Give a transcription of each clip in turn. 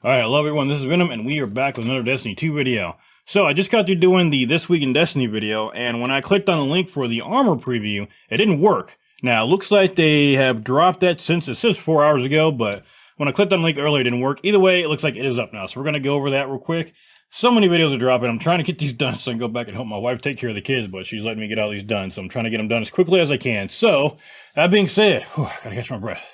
Alright, hello everyone, this is Venom, and we are back with another Destiny 2 video. So, I just got through doing the This Week in Destiny video, and when I clicked on the link for the armor preview, it didn't work. Now, it looks like they have dropped that since it says 4 hours ago, but when I clicked on the link earlier, it didn't work. Either way, it looks like it is up now, so we're going to go over that real quick. So many videos are dropping. I'm trying to get these done so I can go back and help my wife take care of the kids, but she's letting me get all these done, so I'm trying to get them done as quickly as I can. So, that being said, I gotta catch my breath.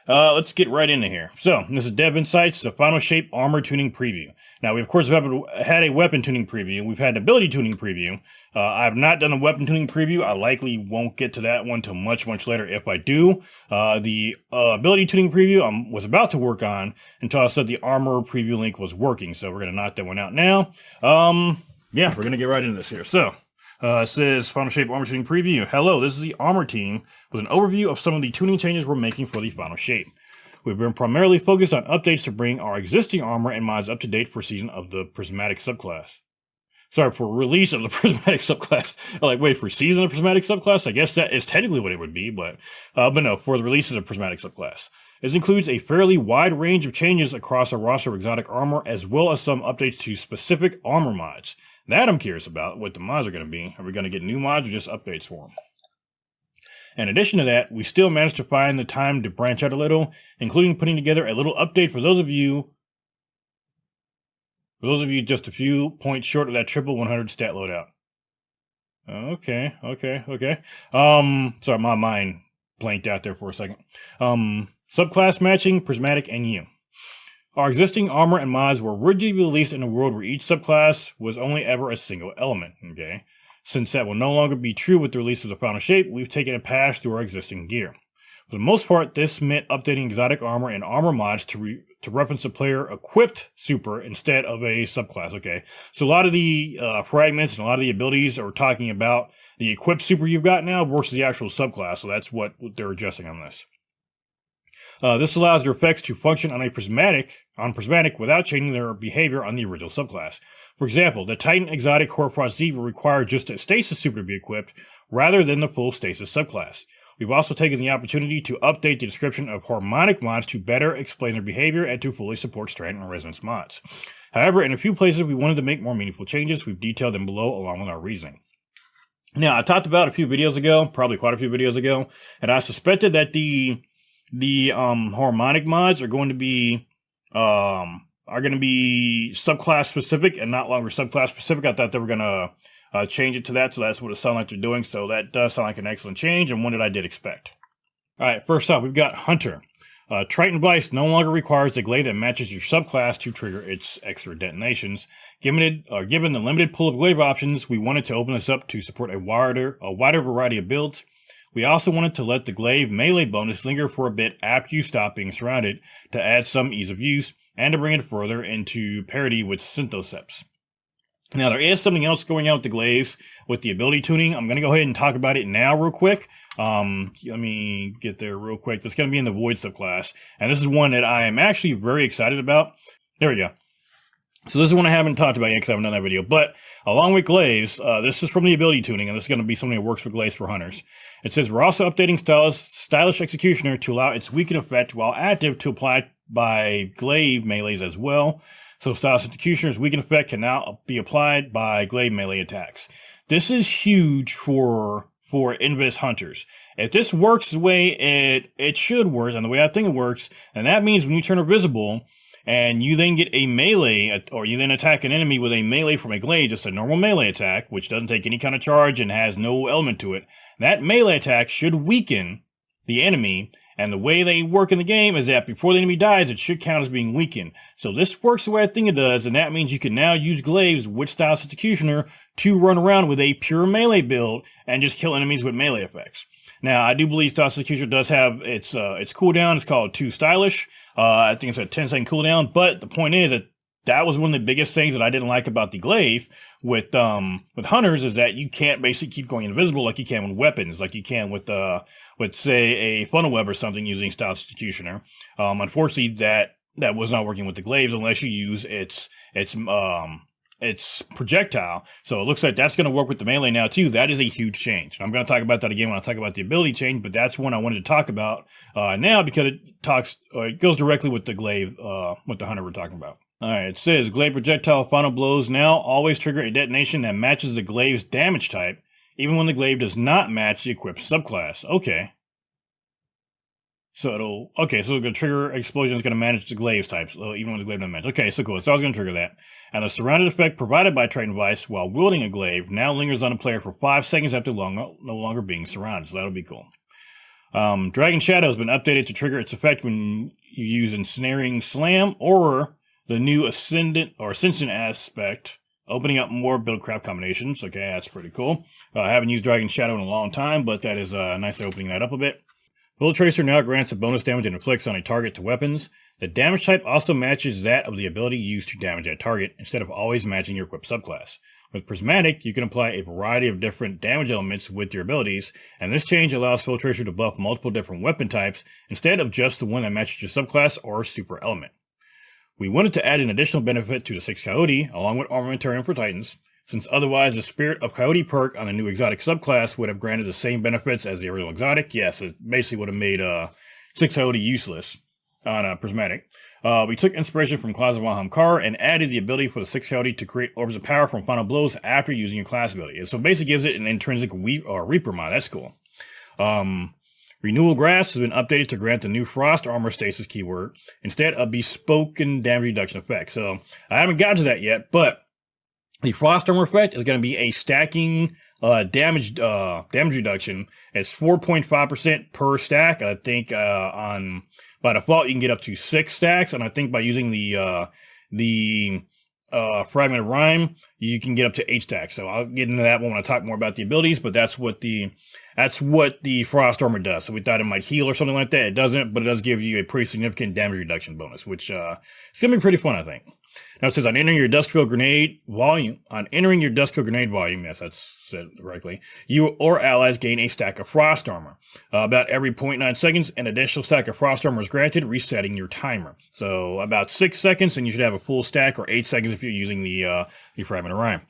Let's get right into here. So, this is Dev Insights, the Final Shape Armor Tuning Preview. Now, we of course have had a weapon tuning preview. We've had an ability tuning preview. I've not done a weapon tuning preview. I likely won't get to that one till much later if I do. The ability tuning preview I was about to work on until I said the armor preview link was working. So we're going to knock that one out now. Yeah, we're going to get right into this here. So, it says Final Shape Armor Tuning Preview. Hello, this is the Armor team with an overview of some of the tuning changes we're making for the Final Shape. We've been primarily focused on updates to bring our existing armor and mods up to date for season of the Prismatic subclass. Sorry, for release of the Prismatic subclass. Like, wait, for season of Prismatic subclass? I guess that is technically what it would be, but no, for the release of the Prismatic subclass. This includes a fairly wide range of changes across a roster of exotic armor, as well as some updates to specific armor mods. That I'm curious about, what the mods are going to be. Are we going to get new mods or just updates for them? In addition to that, we still managed to find the time to branch out a little, including putting together a little update for those of you just a few points short of that triple 100 stat loadout. Okay. Sorry, my mind blanked out there for a second. Subclass matching, Prismatic, and you. Our existing armor and mods were originally released in a world where each subclass was only ever a single element, okay? Since that will no longer be true with the release of the Final Shape, we've taken a pass through our existing gear. For the most part, this meant updating exotic armor and armor mods to reference a player-equipped super instead of a subclass, okay? So a lot of the fragments and a lot of the abilities are talking about the equipped super you've got now versus the actual subclass, so that's what they're adjusting on this. This allows their effects to function on Prismatic without changing their behavior on the original subclass. For example, the Titan Exotic Hoarfrost Z will require just a Stasis super to be equipped, rather than the full Stasis subclass. We've also taken the opportunity to update the description of harmonic mods to better explain their behavior and to fully support Strand and Resonance mods. However, in a few places we wanted to make more meaningful changes. We've detailed them below along with our reasoning. Now, I talked about a few videos ago, probably quite a few videos ago, and I suspected that the harmonic mods are going to be subclass specific and not longer subclass specific. I thought they were going to change it to that, so that's what it sounds like they're doing. So that does sound like an excellent change and one that I did expect. All right, first up, we've got Hunter. Triton Vice no longer requires a glaive that matches your subclass to trigger its extra detonations. Given the limited pool of glaive options, we wanted to open this up to support a wider variety of builds. We also wanted to let the glaive melee bonus linger for a bit after you stop being surrounded to add some ease of use and to bring it further into parity with Synthoceps. Now, there is something else going on with the glaives with the ability tuning. I'm going to go ahead and talk about it now real quick. Let me get there real quick. That's going to be in the Void subclass, and this is one that I am actually very excited about. There we go. So this is one I haven't talked about yet because I haven't done that video, but along with glaives, this is from the ability tuning, and this is going to be something that works with glaives for hunters. It says we're also updating Stylish Executioner to allow its weaken effect while active to apply by glaive melees as well. So Stylish Executioner's weaken effect can now be applied by glaive melee attacks. This is huge for Invis hunters. If this works the way it should work, and the way I think it works, and that means when you turn invisible, and you then get a melee, or you then attack an enemy with a melee from a glaive, just a normal melee attack, which doesn't take any kind of charge and has no element to it, that melee attack should weaken the enemy, and the way they work in the game is that before the enemy dies, it should count as being weakened. So this works the way I think it does, and that means you can now use glaives with Stylish Executioner to run around with a pure melee build and just kill enemies with melee effects. Now, I do believe Stylish Executioner does have its cooldown. It's called 2 Stylish. I think it's a 10-second cooldown. But the point is that was one of the biggest things that I didn't like about the glaive with hunters is that you can't basically keep going invisible like you can with weapons, like you can with say a funnel web or something using Stylish Executioner. Unfortunately, that was not working with the glaives unless you use its its projectile. So it looks like that's going to work with the melee now too. That is a huge change. I'm going to talk about that again when I talk about the ability change, but that's one I wanted to talk about now because it goes directly with the glaive, with the hunter we're talking about. All right, it says glaive projectile final blows now always trigger a detonation that matches the glaive's damage type, even when the glaive does not match the equipped subclass. Okay. So it'll going to trigger explosion is going to manage the glaive's types, so even when the glaive doesn't match. Okay, so cool. So I was going to trigger that. And the surrounded effect provided by Triton Device while wielding a glaive now lingers on the player for 5 seconds after no longer being surrounded. So that'll be cool. Dragon Shadow has been updated to trigger its effect when you use Ensnaring Slam or the new Ascension aspect, opening up more buildcraft combinations. Okay, that's pretty cool. I haven't used Dragon Shadow in a long time, but that is nice opening that up a bit. Bullet Tracer now grants a bonus damage it inflicts on a target to weapons. The damage type also matches that of the ability used to damage that target, instead of always matching your equipped subclass. With Prismatic, you can apply a variety of different damage elements with your abilities, and this change allows Bullet Tracer to buff multiple different weapon types, instead of just the one that matches your subclass or super element. We wanted to add an additional benefit to the 6 Coyote, along with Armamentarium for Titans, since otherwise the Spirit of Coyote perk on the new exotic subclass would have granted the same benefits as the original exotic. Yes, it basically would have made 6 Coyote useless on Prismatic. We took inspiration from Claws of Wahamkar and added the ability for the 6 Coyote to create orbs of power from final blows after using your class ability. So basically gives it an intrinsic Reaper mod. That's cool. Renewal Grasp has been updated to grant the new Frost Armor Stasis keyword instead of bespoken damage reduction effect. So I haven't gotten to that yet, but the Frost Armor effect is going to be a stacking damage reduction. It's 4.5% per stack. I think by default you can get up to 6 stacks, and I think by using the Fragment of Rhyme you can get up to 8 stacks. So I'll get into that when I talk more about the abilities. But that's what the Frost Armor does. So we thought it might heal or something like that. It doesn't, but it does give you a pretty significant damage reduction bonus, which it's gonna be pretty fun, I think. Now it says on entering your Duskfield grenade volume, yes, that's said correctly, you or allies gain a stack of Frost Armor. About every 0.9 seconds, an additional stack of Frost Armor is granted, resetting your timer. So about 6 seconds, and you should have a full stack, or 8 seconds if you're using the Fragment of Rhyme.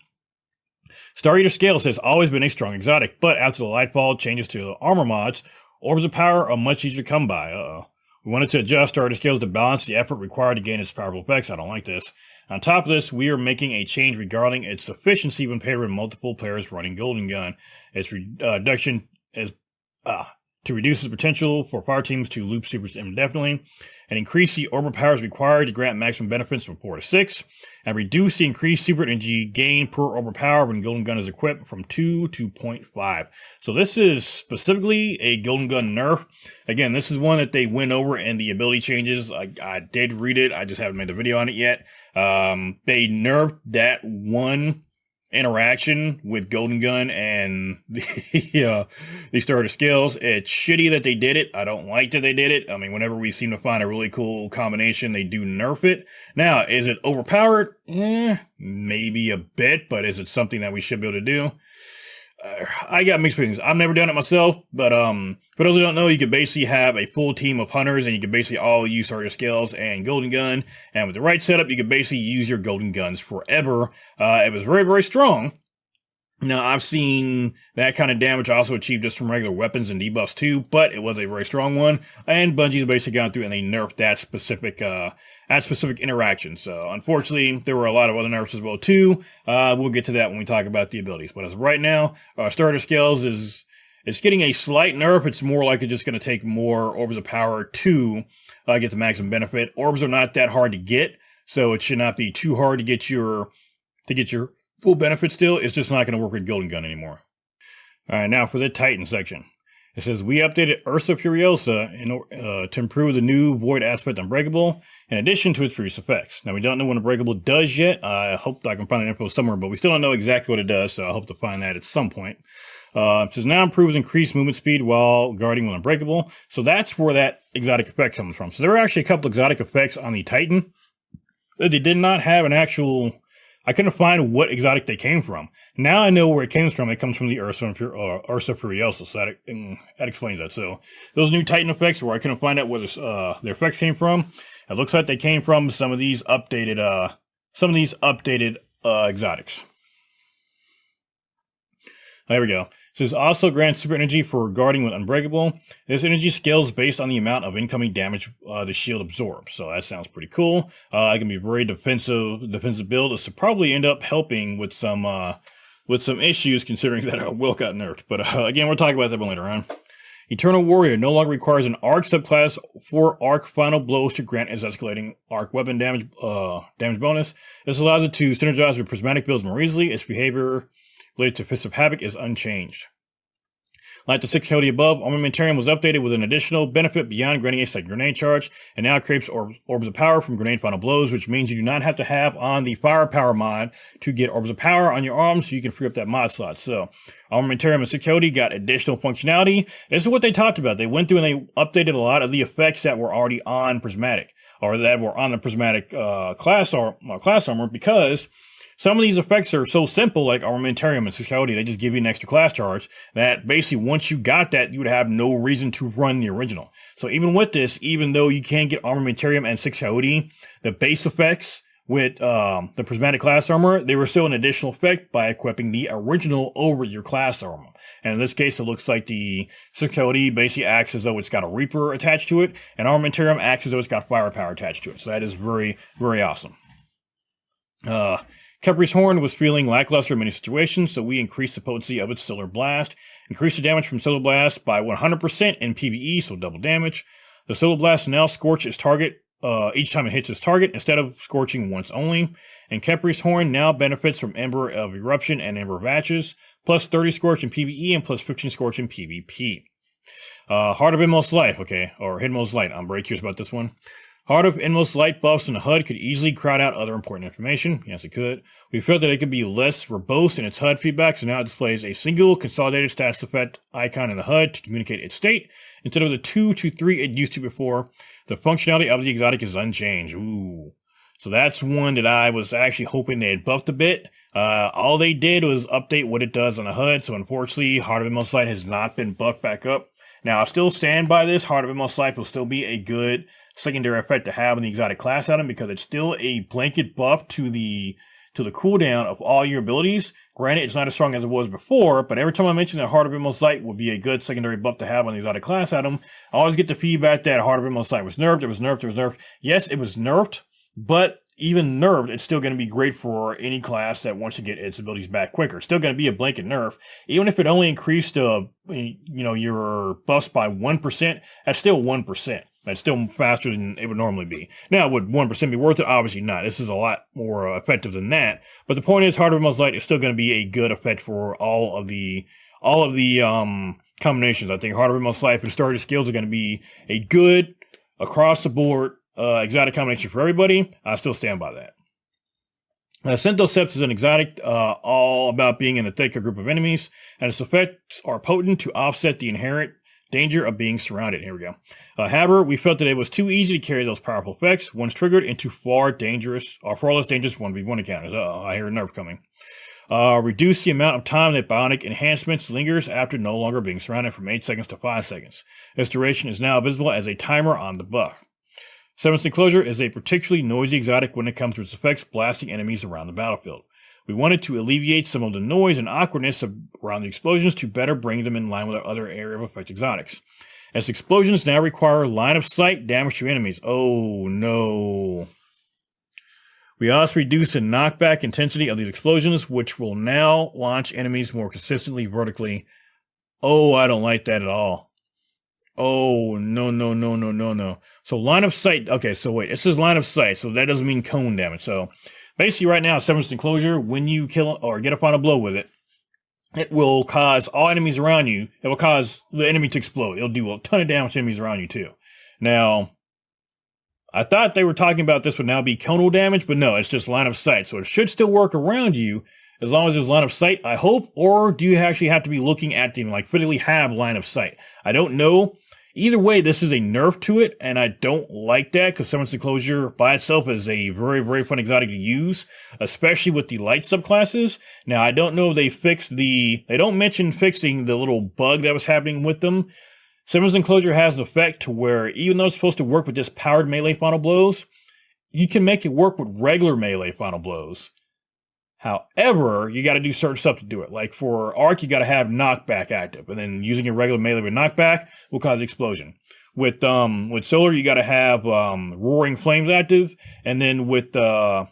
Star Eater Scales has always been a strong exotic, but after the Lightfall changes to the armor mods, orbs of power are much easier to come by. We wanted to adjust Star Eater Scales to balance the effort required to gain its powerful effects. I don't like this. On top of this, we are making a change regarding its efficiency when paired with multiple players running Golden Gun. Its reduction is to reduce the potential for fire teams to loop supers indefinitely, and increase the orbital powers required to grant maximum benefits from 4 to 6, and reduce the increased super energy gain per orbital power when Golden Gun is equipped from 2 to 0.5. So this is specifically a Golden Gun nerf. Again, this is one that they went over in the ability changes. I did read it, I just haven't made the video on it yet. They nerfed that one interaction with Golden Gun and the starter skills. It's shitty that they did it. I don't like that they did it. I mean, whenever we seem to find a really cool combination, they do nerf it. Now, is it overpowered? Maybe a bit, but is it something that we should be able to do? I got mixed feelings. I've never done it myself, but for those who don't know, you could basically have a full team of hunters, and you could basically all use starter skills and Golden Gun, and with the right setup, you could basically use your Golden Guns forever. It was very, very strong. Now, I've seen that kind of damage also achieved just from regular weapons and debuffs too, but it was a very strong one, and Bungie's basically gone through and they nerfed that specific interaction. So, unfortunately, there were a lot of other nerfs as well too. We'll get to that when we talk about the abilities. But as of right now, starter skills it's getting a slight nerf. It's more like it's just going to take more orbs of power to get the maximum benefit. Orbs are not that hard to get, so it should not be too hard to get your full benefit still. It's just not going to work with Golden Gun anymore. All right, now for the Titan section. It says, we updated Ursa Furiosa to improve the new Void aspect Unbreakable, in addition to its previous effects. Now, we don't know what Unbreakable does yet. I hope I can find that info somewhere, but we still don't know exactly what it does, so I hope to find that at some point. It says, now improves increased movement speed while guarding with Unbreakable. So that's where that exotic effect comes from. So there are actually a couple exotic effects on the Titan that they did not have an actual... I couldn't find what exotic they came from. Now I know where it came from. It comes from the Ursa Furiosa, so that explains that. So those new Titan effects, where I couldn't find out where their effects came from, it looks like they came from some of these updated exotics. There we go. It says also grants super energy for guarding with unbreakable. This energy scales based on the amount of incoming damage the shield absorbs. So that sounds pretty cool. It can be very defensive build. This will probably end up helping with some issues considering that Will got nerfed. But again, we'll talk about that one later on. Eternal Warrior no longer requires an arc subclass for arc final blows to grant its escalating arc weapon damage bonus. This allows it to synergize with prismatic builds more easily. Its behavior related to Fist of Havoc is unchanged. Like the 6 county above, Armamentarium was updated with an additional benefit beyond granting a second grenade charge, and now creates orbs of power from grenade final blows, which means you do not have to have on the firepower mod to get orbs of power on your arms, so you can free up that mod slot. So, Armamentarium and 6 county got additional functionality. This is what they talked about. They went through and they updated a lot of the effects that were already on Prismatic, or that were on the Prismatic class armor, because some of these effects are so simple, like Armamentarium and 6 county, they just give you an extra class charge, that basically once you got that, you would have no reason to run the original. So even with this, even though you can get Armamentarium and 6 county, the base effects with the Prismatic class armor, they were still an additional effect by equipping the original over your class armor. And in this case, it looks like the 6 county basically acts as though it's got a Reaper attached to it, and Armamentarium acts as though it's got firepower attached to it. So that is very, very awesome. Khepri's Horn was feeling lackluster in many situations, so we increased the potency of its Solar Blast. Increased the damage from Solar Blast by 100% in PvE, so double damage. The Solar Blast now scorch its target each time it hits its target, instead of scorching once only. And Khepri's Horn now benefits from Ember of Eruption and Ember of Ashes, plus 30 scorch in PvE and plus 15 scorch in PvP. Heart of Inmost Life, okay, or Inmost Light. I'm very curious about this one. Heart of Inmost Light buffs in the HUD could easily crowd out other important information. Yes, it could. We felt that it could be less verbose in its HUD feedback, so now it displays a single consolidated status effect icon in the HUD to communicate its state, instead of the 2 to 3 it used to before. The functionality of the exotic is unchanged. Ooh. So that's one that I was actually hoping they had buffed a bit. All they did was update what it does on the HUD, so unfortunately, Heart of Inmost Light has not been buffed back up. Now, I still stand by this. Heart of Inmost Life will still be a good secondary effect to have in the exotic class item, because it's still a blanket buff to the cooldown of all your abilities. Granted, it's not as strong as it was before, but every time I mention that Heart of Inmost Light would be a good secondary buff to have on the exotic class item, I always get the feedback that Heart of Inmost Light was nerfed, it was nerfed, it was nerfed. Yes, it was nerfed, but even nerfed, it's still going to be great for any class that wants to get its abilities back quicker. It's still going to be a blanket nerf. Even if it only increased your buffs by 1%, that's still 1%. That's still faster than it would normally be. Now, would 1% be worth it? Obviously not. This is a lot more effective than that. But the point is, Heart of Inmost Light is still going to be a good effect for all of the combinations. I think Heart of Inmost Life and Starter Skills are going to be a good across the board exotic combination for everybody. I still stand by that. Centoseps is an exotic, all about being in a thicker group of enemies, and its effects are potent to offset the inherent danger of being surrounded. Here we go. However, we felt that it was too easy to carry those powerful effects once triggered into far less dangerous 1v1 encounters. I hear a nerf coming. Reduce the amount of time that bionic enhancements lingers after no longer being surrounded from 8 seconds to 5 seconds. This duration is now visible as a timer on the buff. Severance Enclosure is a particularly noisy exotic when it comes to its effects blasting enemies around the battlefield. We wanted to alleviate some of the noise and awkwardness around the explosions to better bring them in line with our other area of effect exotics. As explosions now require line of sight damage to enemies. Oh no. We also reduced the knockback intensity of these explosions, which will now launch enemies more consistently vertically. Oh, I don't like that at all. Oh, no. So line of sight. Okay, so wait, this is line of sight, so that doesn't mean cone damage. So basically right now, Severance Enclosure, when you kill or get a final blow with it, it will cause all enemies around you, it will cause the enemy to explode. It'll do a ton of damage to enemies around you too. Now, I thought they were talking about this would now be conal damage, but no, it's just line of sight. So it should still work around you as long as there's line of sight, I hope. Or do you actually have to be looking at them, like physically have line of sight? I don't know. Either way, this is a nerf to it, and I don't like that, because Severance Enclosure by itself is a very, very fun exotic to use, especially with the light subclasses. Now, I don't know if they don't mention fixing the little bug that was happening with them. Severance Enclosure has the effect to where, even though it's supposed to work with just powered melee final blows, you can make it work with regular melee final blows. However, you got to do certain stuff to do it. Like for arc, you got to have knockback active, and then using your regular melee with knockback will cause explosion. With solar, you got to have roaring flames active, and then with void,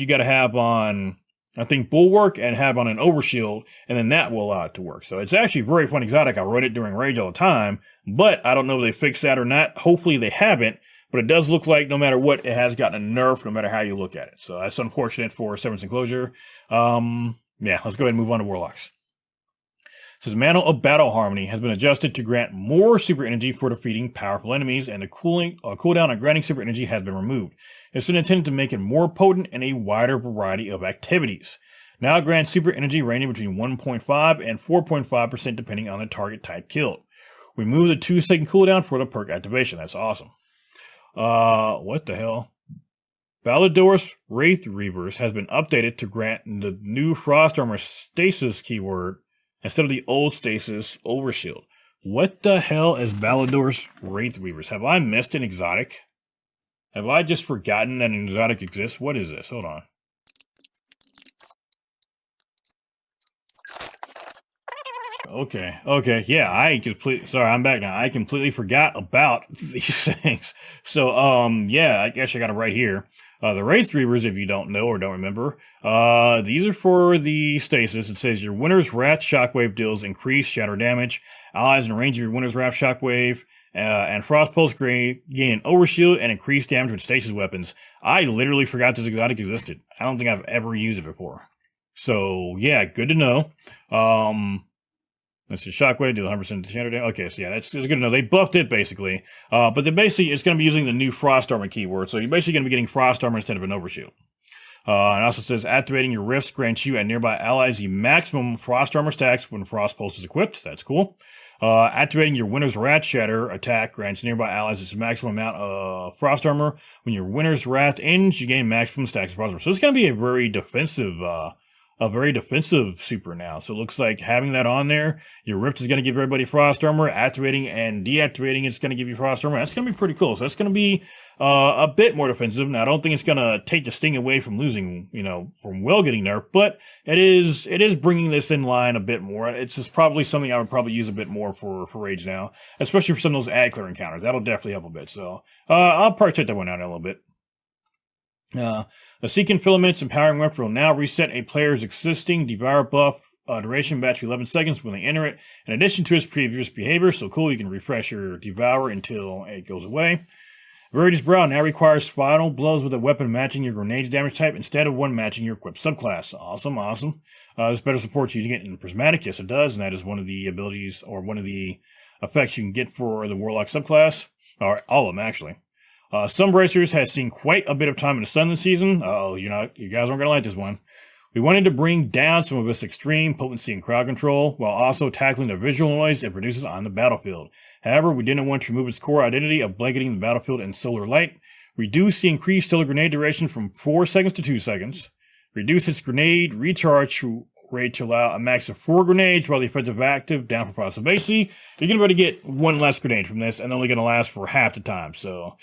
you got to have on, I think, bulwark and have on an overshield, and then that will allow it to work. So it's actually very fun exotic. I run it during rage all the time, but I don't know if they fixed that or not. Hopefully they haven't. But it does look like no matter what, it has gotten a nerf no matter how you look at it. So that's unfortunate for Severance Enclosure. Yeah, let's go ahead and move on to Warlocks. It says Mantle of Battle Harmony has been adjusted to grant more super energy for defeating powerful enemies, and the cooldown on granting super energy has been removed. It's been intended to make it more potent in a wider variety of activities. Now it grants super energy ranging between 1.5 and 4.5% depending on the target type killed. Remove the 2-second cooldown for the perk activation. That's awesome. What the hell? Ballador's Wraith Reavers has been updated to grant the new Frost Armor Stasis keyword instead of the old Stasis Overshield. What the hell is Ballador's Wraith Reavers? Have I missed an exotic? Have I just forgotten that an exotic exists? What is this? Hold on. Okay, yeah, I'm back now. I completely forgot about these things. So, yeah, I guess I got it right here. The Wraith Reavers, if you don't know or don't remember, these are for the stasis. It says your Winter's Wrath Shockwave deals increased shatter damage. Allies in range of your Winter's Wrath Shockwave and Frost Pulse gain an overshield and increased damage with stasis weapons. I literally forgot this exotic existed. I don't think I've ever used it before. So, yeah, good to know. That's the Shockwave, do 100% shatter damage. Okay, so yeah, that's good to know. They buffed it, basically. But then basically, it's going to be using the new Frost Armor keyword. So you're basically going to be getting Frost Armor instead of an Overshield. And also says, activating your rifts grants you and nearby allies the maximum Frost Armor stacks when Frost Pulse is equipped. That's cool. Activating your Winter's Wrath Shatter attack grants nearby allies its maximum amount of Frost Armor. When your Winter's Wrath ends, you gain maximum stacks of Frost Armor. So it's going to be a very defensive super now. So it looks like having that on there, your Rift is going to give everybody Frost Armor, activating and deactivating it's going to give you Frost Armor. That's going to be pretty cool. So that's going to be a bit more defensive. Now, I don't think it's going to take the sting away from losing, from Will getting nerfed, but it is bringing this in line a bit more. It's just probably something I would probably use a bit more for Rage now, especially for some of those ad clear encounters. That'll definitely help a bit. So I'll probably check that one out in a little bit. The Seeking Filaments Empowering Weapon will now reset a player's existing Devour buff duration back to 11 seconds when they enter it, in addition to its previous behavior. So cool, you can refresh your Devour until it goes away. Verity's Brow now requires spinal blows with a weapon matching your grenade's damage type instead of one matching your equipped subclass. Awesome. This better supports using it in Prismatic. Yes, it does, and that is one of the abilities or one of the effects you can get for the Warlock subclass, or all of them actually. Sunbracers has seen quite a bit of time in the sun this season. You guys aren't going to like this one. We wanted to bring down some of its extreme potency and crowd control, while also tackling the visual noise it produces on the battlefield. However, we didn't want to remove its core identity of blanketing the battlefield in solar light. Reduce the increased solar grenade duration from 4 seconds to 2 seconds. Reduce its grenade recharge rate to allow a max of 4 grenades while the effective active down for frost. So basically, you're going to be able to get 1 less grenade from this, and only going to last for half the time. So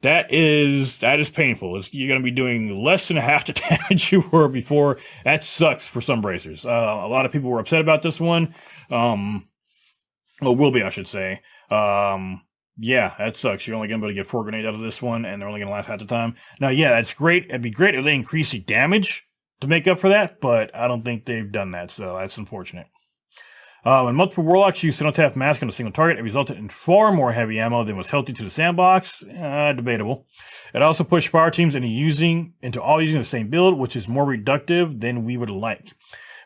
that is painful. You're going to be doing less than half the damage you were before. That sucks for some bracers. A lot of people were upset about this one. Will be, I should say. Yeah, that sucks. You're only going to be able to get 4 grenades out of this one, and they're only going to last half the time. Now, yeah, that's great. It'd be great if they increase the damage to make up for that, but I don't think they've done that, so that's unfortunate. When multiple Warlocks use Cenotaph Mask on a single target, it resulted in far more heavy ammo than was healthy to the sandbox. Debatable. It also pushed fire teams into all using the same build, which is more reductive than we would like.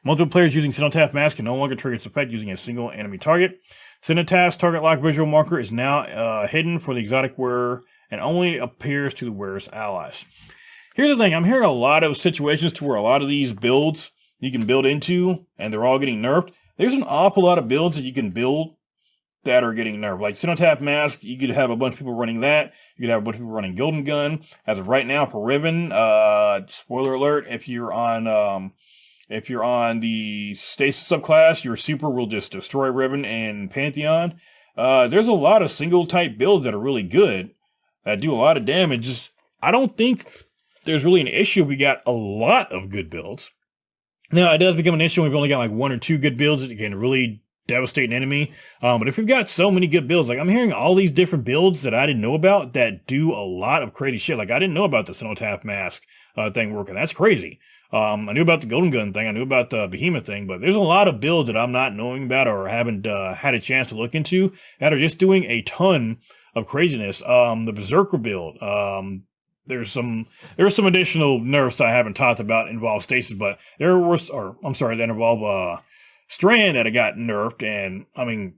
Multiple players using Cenotaph Mask can no longer trigger its effect using a single enemy target. Cenotaph's target lock visual marker is now hidden for the exotic wearer and only appears to the wearer's allies. Here's the thing, I'm hearing a lot of situations to where a lot of these builds you can build into, and they're all getting nerfed. There's an awful lot of builds that you can build that are getting nerfed. Like Cenotaph Mask, you could have a bunch of people running that. You could have a bunch of people running Golden Gun. As of right now, for Riven, spoiler alert, if you're on the Stasis subclass, your super will just destroy Riven and Pantheon. There's a lot of single type builds that are really good, that do a lot of damage. I don't think there's really an issue. We got a lot of good builds. Now, it does become an issue when we've only got like 1 or 2 good builds that can really devastate an enemy. But if we've got so many good builds, like I'm hearing all these different builds that I didn't know about that do a lot of crazy shit. Like I didn't know about the Cenotaph Mask thing working. That's crazy. I knew about the Golden Gun thing. I knew about the Behemoth thing, but there's a lot of builds that I'm not knowing about or haven't had a chance to look into that are just doing a ton of craziness. The Berserker build, there's some additional nerfs I haven't talked about involve stasis, but that involve Strand that got nerfed, and I mean,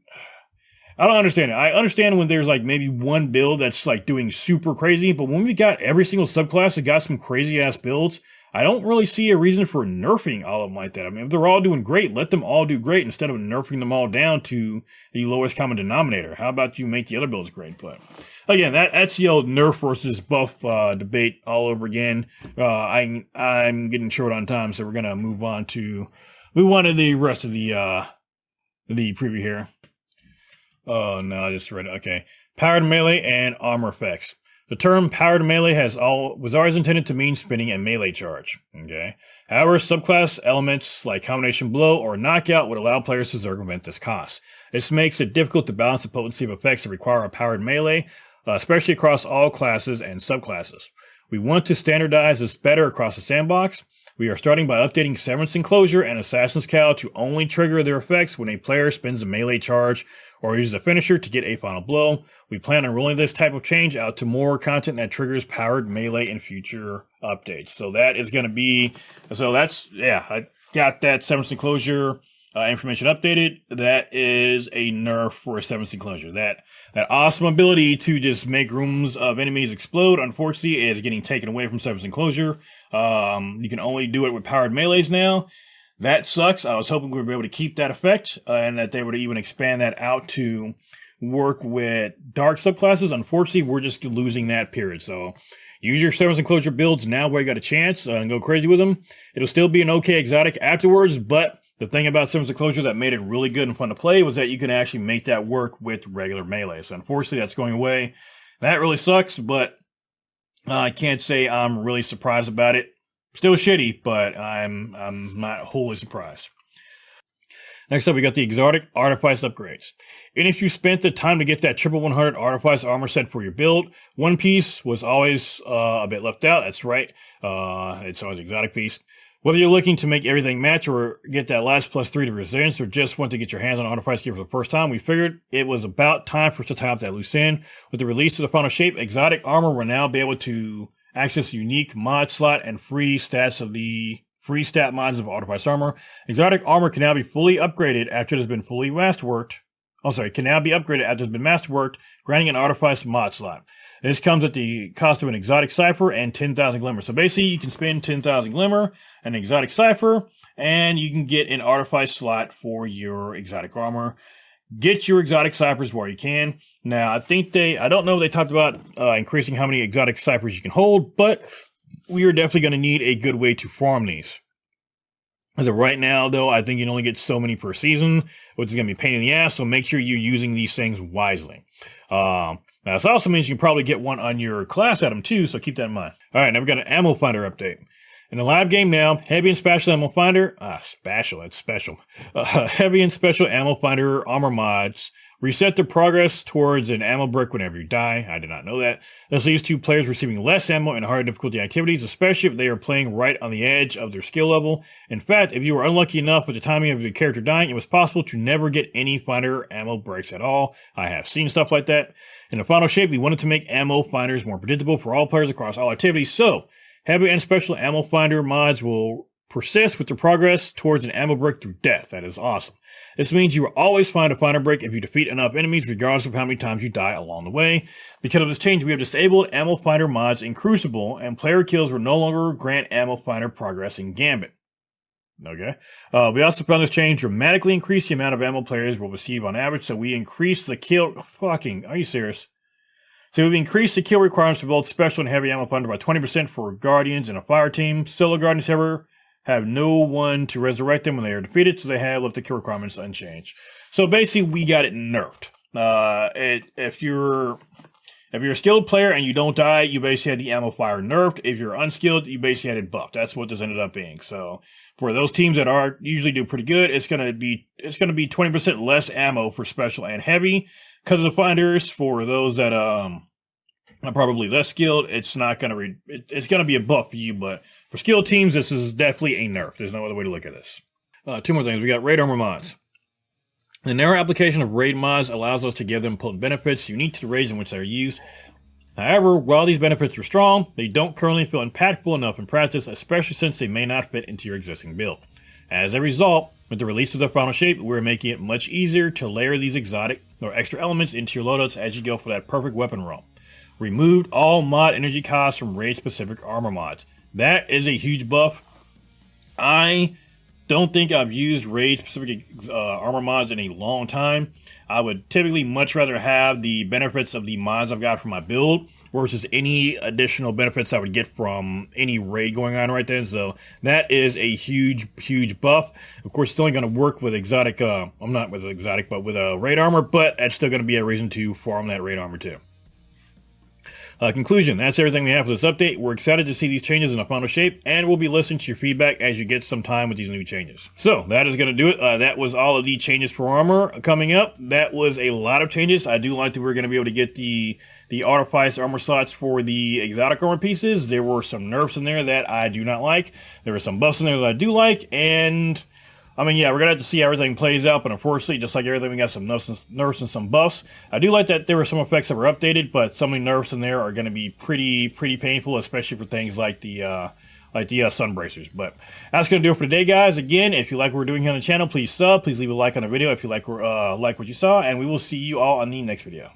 I don't understand it. I understand when there's like maybe one build that's like doing super crazy, but when we got every single subclass that got some crazy ass builds, I don't really see a reason for nerfing all of them like that. I mean, if they're all doing great, let them all do great instead of nerfing them all down to the lowest common denominator. How about you make the other builds great? But again, that's the old nerf versus buff debate all over again. I'm getting short on time, so we're gonna move on to the rest of the preview here. Oh no, I just read it. Okay, powered melee and armor effects. The term powered melee was always intended to mean spinning a melee charge. Okay. However, subclass elements like combination blow or knockout would allow players to circumvent this cost. This makes it difficult to balance the potency of effects that require a powered melee, especially across all classes and subclasses. We want to standardize this better across the sandbox. We are starting by updating Severance Enclosure and Assassin's Cowl to only trigger their effects when a player spins a melee charge or uses a finisher to get a final blow. We plan on rolling this type of change out to more content that triggers powered melee in future updates. So that is going to be, I got that Severance Enclosure information updated. That is a nerf for Severance Enclosure. That awesome ability to just make rooms of enemies explode, unfortunately, is getting taken away from Severance Enclosure. You can only do it with powered melees now. That sucks. I was hoping we would be able to keep that effect and that they would even expand that out to work with dark subclasses. Unfortunately, we're just losing that period. So use your Severance Enclosure builds now where you got a chance and go crazy with them. It'll still be an okay exotic afterwards, but the thing about Severance Enclosure that made it really good and fun to play was that you can actually make that work with regular melee. So unfortunately, that's going away. That really sucks, but I can't say I'm really surprised about it. Still shitty, but I'm not wholly surprised. Next up, we got the exotic Artifice upgrades. And if you spent the time to get that triple 100 Artifice armor set for your build, one piece was always a bit left out. That's right. It's always an exotic piece. Whether you're looking to make everything match or get that last +3 to resilience or just want to get your hands on Artifice gear for the first time, we figured it was about time for us to tie up that loose end. With the release of the final shape, exotic armor will now be able to access the unique mod slot and free stat mods of Artifice armor. Exotic armor can now be fully upgraded after it has been fully masterworked. Can now be upgraded after it's been masterworked, granting an Artifice mod slot. This comes at the cost of an exotic cipher and 10,000 glimmer. So basically, you can spend 10,000 glimmer, an exotic cipher, and you can get an Artifice slot for your exotic armor. Get your exotic ciphers where you can. Now, I don't know if they talked about increasing how many exotic ciphers you can hold, but we are definitely going to need a good way to farm these. As of right now, though, I think you can only get so many per season, which is going to be a pain in the ass, so make sure you're using these things wisely. Now, this also means you can probably get one on your class item, too, so keep that in mind. All right, now we've got an ammo finder update. In the live game now, heavy and special ammo finder, heavy and special ammo finder armor mods reset their progress towards an ammo brick whenever you die. I did not know that. This leads to players receiving less ammo in higher difficulty activities, especially if they are playing right on the edge of their skill level. In fact, if you were unlucky enough with the timing of your character dying, it was possible to never get any finder ammo breaks at all. I have seen stuff like that. In the final shape, we wanted to make ammo finders more predictable for all players across all activities, so heavy and special ammo finder mods will persist with their progress towards an ammo break through death. That is awesome. This means you will always find a finder break if you defeat enough enemies, regardless of how many times you die along the way. Because of this change, we have disabled ammo finder mods in Crucible, and player kills will no longer grant ammo finder progress in Gambit. Okay. We also found this change dramatically increase the amount of ammo players will receive on average, so we increased the kill. Are you serious? So we've increased the kill requirements for both special and heavy ammo finder by 20% for Guardians and a fire team. Solo Guardians, however, have no one to resurrect them when they are defeated, so they have left the kill requirements unchanged. So basically, we got it nerfed. If you're a skilled player and you don't die, you basically had the ammo fire nerfed. If you're unskilled, you basically had it buffed. That's what this ended up being. So for those teams that are usually do pretty good, it's gonna be 20% less ammo for special and heavy because of the finders. For those that are probably less skilled, it's not gonna it's gonna be a buff for you. But for skilled teams, this is definitely a nerf. There's no other way to look at this. Two more things. We got raid armor mods. The narrow application of raid mods allows us to give them potent benefits unique to the raids in which they are used. However, while these benefits are strong, they don't currently feel impactful enough in practice, especially since they may not fit into your existing build. As a result, with the release of the final shape, we're making it much easier to layer these exotic or extra elements into your loadouts as you go for that perfect weapon roll. Removed all mod energy costs from raid-specific armor mods. That is a huge buff. I don't think I've used raid-specific armor mods in a long time. I would typically much rather have the benefits of the mods I've got for my build versus any additional benefits I would get from any raid going on right then. So that is a huge, huge buff. Of course, it's only going to work with exotic, I'm not with exotic, but with raid armor, but that's still going to be a reason to farm that raid armor too. Conclusion, that's everything we have for this update. We're excited to see these changes in the final shape, and we'll be listening to your feedback as you get some time with these new changes. So, that is going to do it. That was all of the changes for armor coming up. That was a lot of changes. I do like that we're going to be able to get the Artifice armor slots for the exotic armor pieces. There were some nerfs in there that I do not like. There were some buffs in there that I do like, and I mean, yeah, we're going to have to see how everything plays out, but unfortunately, just like everything, we got some nerfs and some buffs. I do like that there were some effects that were updated, but some of the nerfs in there are going to be pretty painful, especially for things like the Sunbracers. But that's going to do it for today, guys. Again, if you like what we're doing here on the channel, please sub. Please leave a like on the video if you like what you saw, and we will see you all on the next video.